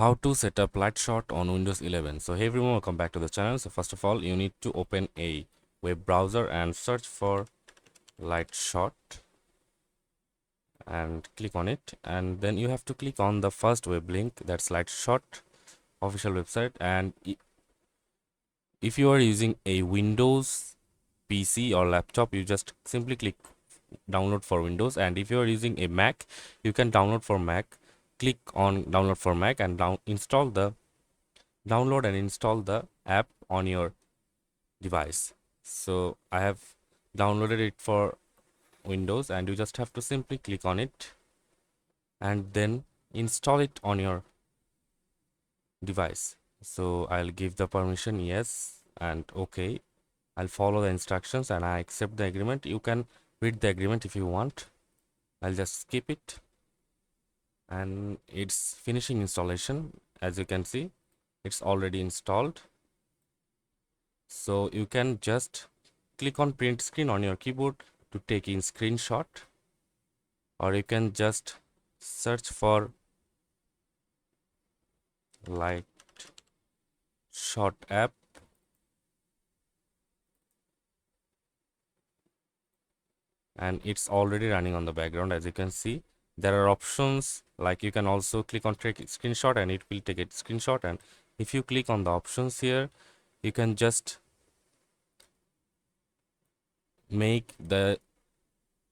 How to set up Lightshot on Windows 11. So hey everyone, welcome back to the channel. So first of all, you need to open a web browser and search for Lightshot and click on it, and then you have to click on the first web link, that's Lightshot official website. And if you are using a Windows PC or laptop, you just simply click download for Windows, and if you are using a Mac, you can download for Mac. Click on download for Mac and download and install the app on your device. So I have downloaded it for Windows, and you just have to simply click on it and then install it on your device. So I'll give the permission yes and okay. I'll follow the instructions and I accept the agreement. You can read the agreement if you want. I'll just skip it, and it's finishing installation. As you can see, it's already installed. So you can just click on print screen on your keyboard to take in screenshot, or you can just search for Lightshot app, and it's already running on the background. As you can see, there are options like you can also click on take screenshot and it will take a screenshot, and if you click on the options here, you can just make the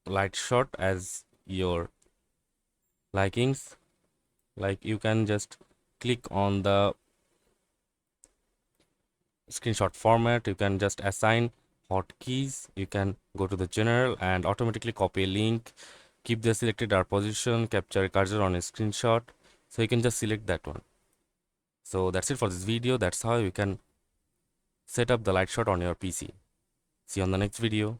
Lightshot as your likings. Like you can just click on the screenshot format, you can just assign hotkeys, you can go to the general and automatically copy a link, keep the selected R position, capture a cursor on a screenshot, so you can just select that one. So that's it for this video. That's how you can set up the Lightshot on your PC. See you on the next video.